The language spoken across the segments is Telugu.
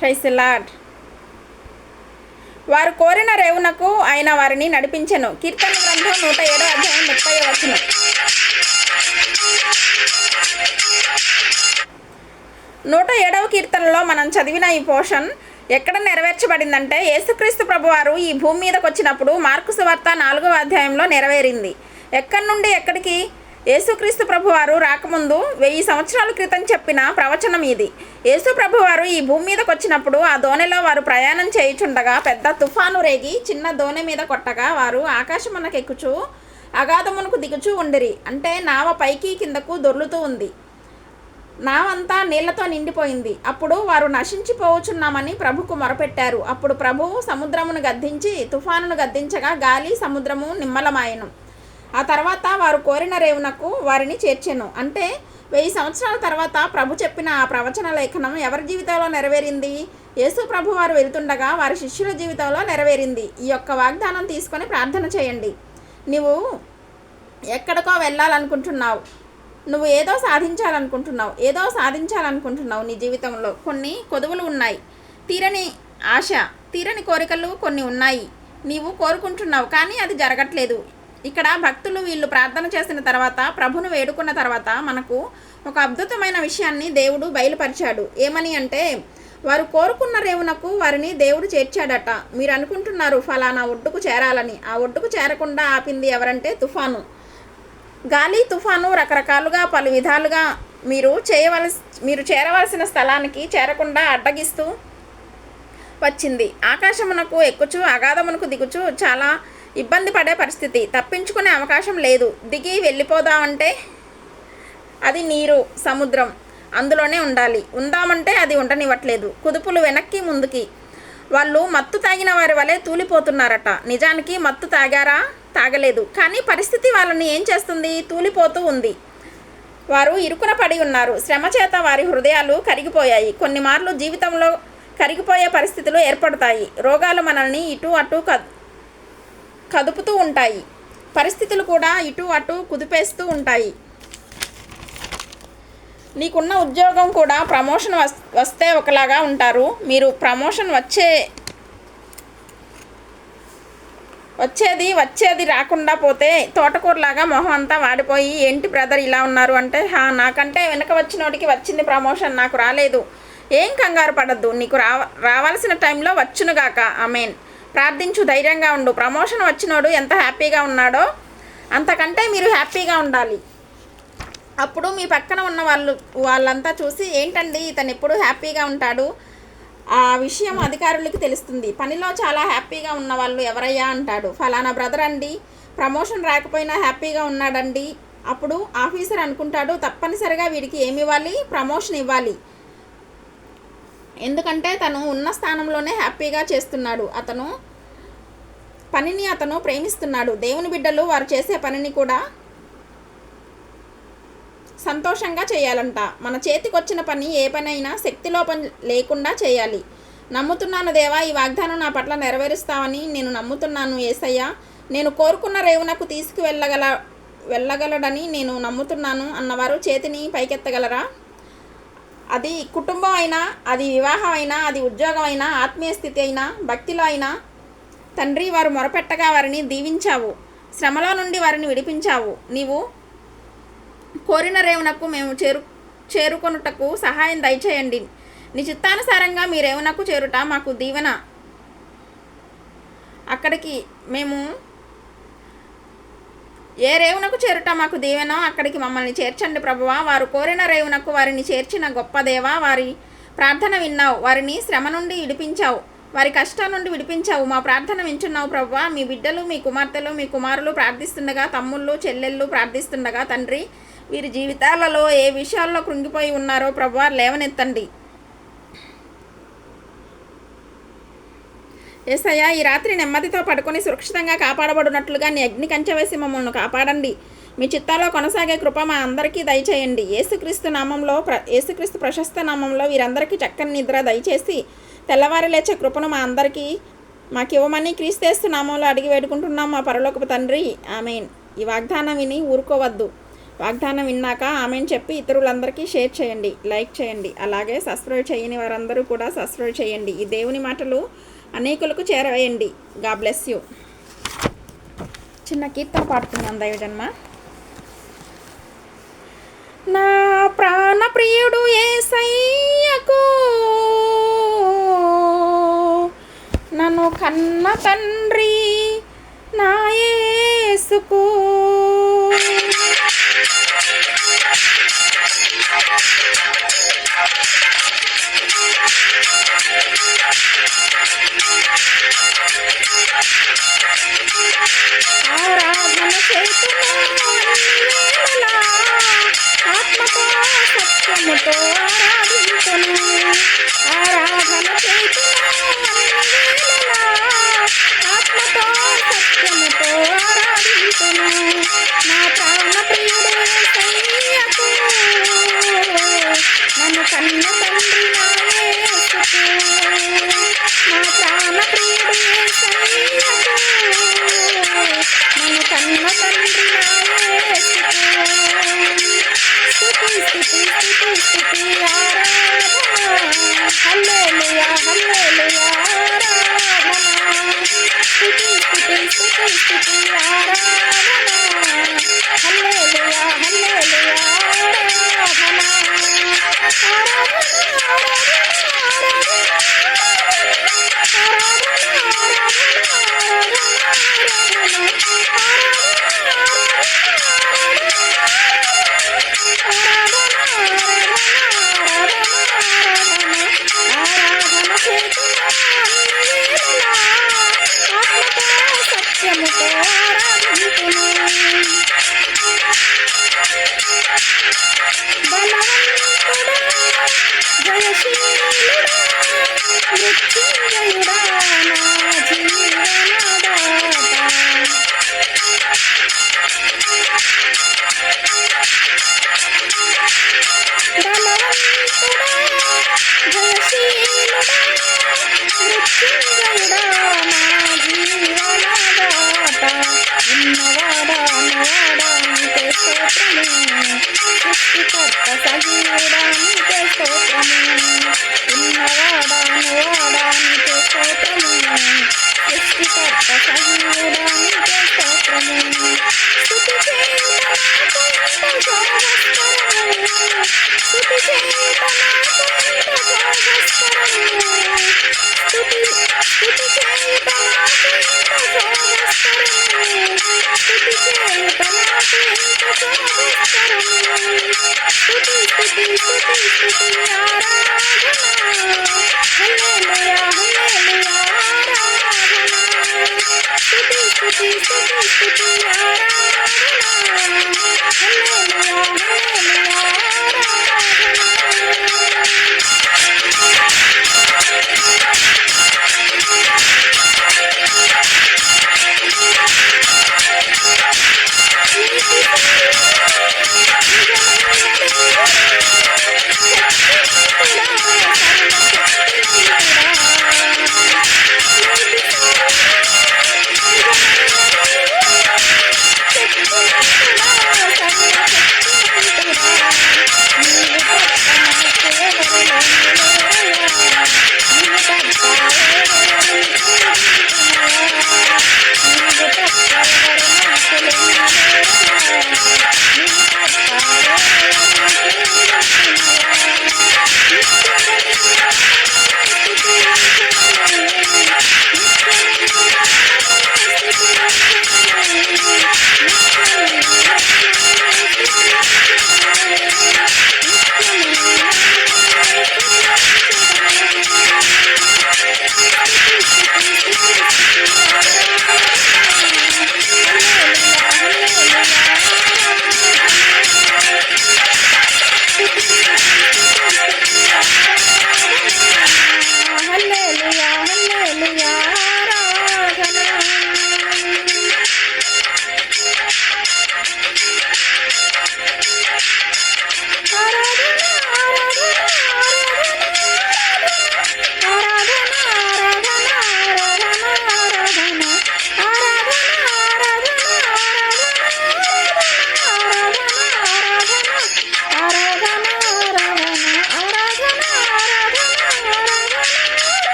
Praise the lord. వారు కోరిన రేవునకు ఆయన వారిని నడిపించెను. కీర్తన గ్రంథం 107 అధ్యాయం 30 వచనం. 107వ కీర్తనలో మనం చదివిన ఈ పోర్షన్ ఎక్కడ నెరవేర్చబడిందంటే యేసుక్రీస్తు ప్రభువారు ఈ భూమి మీదకి వచ్చినప్పుడు మార్కు సువార్త 4వ అధ్యాయంలో నెరవేరింది. ఎక్కడి నుండి ఎక్కడికి? యేసుక్రీస్తు ప్రభువారు రాకముందు 1000 సంవత్సరాల క్రితం చెప్పిన ప్రవచనం ఇది. యేసు ప్రభువారు ఈ భూమి మీదకి వచ్చినప్పుడు ఆ దోణిలో వారు ప్రయాణం చేయుచుండగా పెద్ద తుఫాను రేగి చిన్న దోణి మీద కొట్టగా వారు ఆకాశమునకు ఎక్కుచూ అగాధమునకు దిగుచూ ఉండిరి. అంటే నావ పైకి కిందకు దొర్లుతూ ఉంది. నావంతా నీళ్లతో నిండిపోయింది. అప్పుడు వారు నశించిపోవచ్చున్నామని ప్రభుకు మొరపెట్టారు. అప్పుడు ప్రభువు సముద్రమును గద్దించి తుఫానును గద్దించగా గాలి సముద్రము నిమ్మలమాయెను. ఆ తర్వాత వారు కోరిన రేవునకు వారిని చేర్చెను. అంటే 1000 సంవత్సరాల తర్వాత ప్రభు చెప్పిన ఆ ప్రవచన లేఖనం ఎవరి జీవితంలో నెరవేరింది? యేసు ప్రభు వారు వెళ్తుండగా వారి శిష్యుల జీవితంలో నెరవేరింది. ఈ యొక్క వాగ్దానం తీసుకొని ప్రార్థన చేయండి. నువ్వు ఎక్కడికో వెళ్ళాలనుకుంటున్నావు, నువ్వు ఏదో సాధించాలనుకుంటున్నావు నీ జీవితంలో. కొన్ని కొదువులు ఉన్నాయి, తీరని ఆశ, తీరని కోరికలు కొన్ని ఉన్నాయి. నీవు కోరుకుంటున్నావు కానీ అది జరగట్లేదు. ఇక్కడ భక్తులు వీళ్ళు ప్రార్థన చేసిన తర్వాత, ప్రభును వేడుకున్న తర్వాత మనకు ఒక అద్భుతమైన విషయాన్ని దేవుడు బయలుపరిచాడు. ఏమని అంటే, వారు కోరుకున్న రేవునకు వారిని దేవుడు చేర్చాడట. మీరు అనుకుంటున్నారు ఫలానా ఒడ్డుకు చేరాలని. ఆ ఒడ్డుకు చేరకుండా ఆపింది ఎవరంటే తుఫాను. గాలి తుఫాను రకరకాలుగా పలు విధాలుగా మీరు చేరవలసిన స్థలానికి చేరకుండా అడ్డగిస్తూ వచ్చింది. ఆకాశమునకు ఎక్కుచూ అగాధమునకు దిగుచూ చాలా ఇబ్బంది పడే పరిస్థితి. తప్పించుకునే అవకాశం లేదు. దిగి వెళ్ళిపోదామంటే అది నీరు, సముద్రం, అందులోనే ఉందామంటే అది ఉండనివ్వట్లేదు. కుదుపులు వెనక్కి ముందుకి. వాళ్ళు మత్తు తాగిన వారి వలె తూలిపోతున్నారట. నిజానికి మత్తు తాగారా? తాగలేదు. కానీ పరిస్థితి వాళ్ళని ఏం చేస్తుంది? తూలిపోతూ ఉంది. వారు ఇరుకున పడి ఉన్నారు. శ్రమ చేత వారి హృదయాలు కరిగిపోయాయి. కొన్ని మార్లు జీవితంలో కరిగిపోయే పరిస్థితులు ఏర్పడతాయి. రోగాలు మనల్ని ఇటు అటు కదుపుతూ ఉంటాయి. పరిస్థితులు కూడా ఇటు అటు కుదిపేస్తూ ఉంటాయి. నీకున్న ఉద్యోగం కూడా ప్రమోషన్ వస్తే ఒకలాగా ఉంటారు. మీరు ప్రమోషన్ వచ్చేది రాకుండా పోతే తోటకూరలాగా మొహం అంతా వాడిపోయి, ఏంటి బ్రదర్ ఇలా ఉన్నారు అంటే, నాకంటే వెనక వచ్చినోడికి వచ్చింది ప్రమోషన్, నాకు రాలేదు. ఏం కంగారు పడద్దు, నీకు రావాల్సిన టైంలో వచ్చునుగాక. ఆమేన్. ప్రార్థించు, ధైర్యంగా ఉండు. ప్రమోషన్ వచ్చినోడు ఎంత హ్యాపీగా ఉన్నాడో అంతకంటే మీరు హ్యాపీగా ఉండాలి. అప్పుడు మీ పక్కన ఉన్న వాళ్ళంతా చూసి, ఏంటండి ఇతను ఎప్పుడు హ్యాపీగా ఉంటాడు, ఆ విషయం అధికారులకి తెలుస్తుంది. పనిలో చాలా హ్యాపీగా ఉన్న వాళ్ళు ఎవరయ్యా అంటాడు. ఫలానా బ్రదర్ అండి ప్రమోషన్ రాకపోయినా హ్యాపీగా ఉన్నాడండి. అప్పుడు ఆఫీసర్ అనుకుంటాడు, తప్పనిసరిగా వీడికి ఏమి ఇవ్వాలి? ప్రమోషన్ ఇవ్వాలి. ఎందుకంటే తను ఉన్న స్థానంలోనే హ్యాపీగా చేస్తున్నాడు. పనిని అతను ప్రేమిస్తున్నాడు. దేవుని బిడ్డలు వారు చేసే పనిని కూడా సంతోషంగా చేయాలంట. మన చేతికి వచ్చిన పని ఏ పనైనా శక్తిలోపం లేకుండా చేయాలి. నమ్ముతున్నాను దేవా, ఈ వాగ్దానం నా పట్ల నెరవేరుస్తావని నేను నమ్ముతున్నాను యేసయ్య. నేను కోరుకున్న రేవునకు వెళ్ళగలడని నేను నమ్ముతున్నాను అన్నవారు చేతిని పైకెత్తగలరా? అది కుటుంబం అయినా, అది వివాహం అయినా, అది ఉద్యోగం అయినా, ఆత్మీయ స్థితి అయినా, భక్తిలో అయినా. తండ్రి, వారు మొరపెట్టగా వారిని దీవించావు, శ్రమలో నుండి వారిని విడిపించావు. నీవు కోరిన రేవునకు మేము చేరుకొనుటకు సహాయం దయచేయండి. నీ చిత్తానుసారంగా మీ రేవునకు చేరుట మాకు దీవెన. అక్కడికి మేము ఏ రేవునకు చేరుట మాకు దీవెనో అక్కడికి మమ్మల్ని చేర్చండి ప్రభువా. వారు కోరిన రేవునకు వారిని చేర్చిన గొప్ప దేవా, వారి ప్రార్థన విన్నావు, వారిని శ్రమ నుండి విడిపించావు, వారి కష్టాల నుండి విడిపించావు. మా ప్రార్థన వింటున్నావు ప్రభువా. మీ బిడ్డలు, మీ కుమార్తెలు, మీ కుమారులు ప్రార్థిస్తుండగా, తమ్ముళ్ళు చెల్లెళ్ళు ప్రార్థిస్తుండగా తండ్రి, వీరి జీవితాలలో ఏ విషయాల్లో కృంగిపోయి ఉన్నారో ప్రభువా లేవనెత్తండి. యేసయ్య, ఈ రాత్రి నెమ్మదితో పడుకొని సురక్షితంగా కాపాడబడినట్లుగా నీ అగ్ని కంచె వేసి మమ్మల్ని కాపాడండి. మీ చిత్తాలో కొనసాగే కృప మా అందరికీ దయచేయండి. యేసుక్రీస్తు ప్రశస్త నామంలో వీరందరికీ చక్కని నిద్ర దయచేసి తెల్లవారి లేచే కృపను మాకివ్వమని క్రీస్తు నామంలో అడిగి వేడుకుంటున్నాం మా పరలోకపు తండ్రి. ఆమేన్. ఈ వాగ్దానం విని ఊరుకోవద్దు. వాగ్దానం విన్నాక ఆమెను చెప్పి ఇతరులందరికీ షేర్ చేయండి, లైక్ చేయండి. అలాగే సబ్స్క్రైబ్ చేయని వారందరూ కూడా సబ్స్క్రైబ్ చేయండి. ఈ దేవుని మాటలు అనేకులకు చేరవేయండి. God bless you. చిన్న కీర్తన పాడుతున్నాను దైవజన్మ. నా ప్రాణ ప్రియుడు యేసయ్యకు నన్ను కన్న తండ్రి నా యేసుకు ఆరాధన చేతును అన్ని వేళలా ఆత్మతో సత్యముతో ఆరాధించును. ఆరాధన చేతును అన్ని వేళలా ఆత్మతో సత్యముతో ఆరాధించును. నా ప్రాణ ప్రియుడు యేసయ్యకు నన్ను కన్న తండ్రి నా యేసుకు. నా ప్రాణ ప్రియుడు యేసయ్యకు నన్ను కన్న తండ్రి నా యేసుకు. స్తుతి స్తుతి స్తుతి స్తుతి ఆరాధన. హల్లెలూయా హల్లెలూయా ఆరాధన. స్తుతి స్తుతి స్తుతి స్తుతి ఆరాధన. హల్లెలూయా హల్లెలూయా ఆరాధన.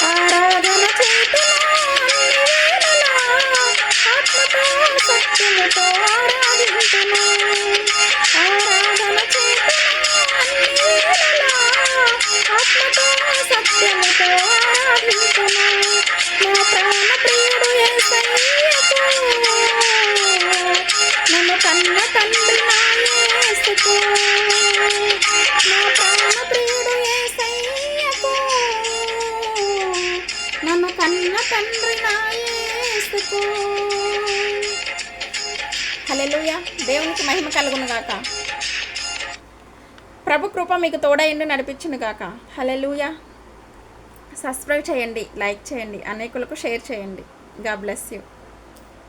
ఆరాధన చేతును అన్ని వేళలా, ఆత్మతో సత్యముతో ఆరాధింతును. ఆరాధన చేతును అన్ని వేళలా, ఆత్మతో సత్యముతో ఆరాధింతును. నా ప్రాణ ప్రియుడు యేసయ్యకు, నన్ను కన్న తండ్రి నా యేసుకు. నా ప్రాణ ప్రియుడు యేసయ్యకు, నన్ను కన్న తండ్రి నా యేసుకు. హల్లెలూయా. దేవునికి మహిమ కలుగును గాక. ప్రభు కృప మీకు తోడైండి నడిపించును గాక. హల్లెలూయా. సబ్స్క్రైబ్ చేయండి, లైక్ చేయండి, అనేకులకు షేర్ చేయండి. God bless you.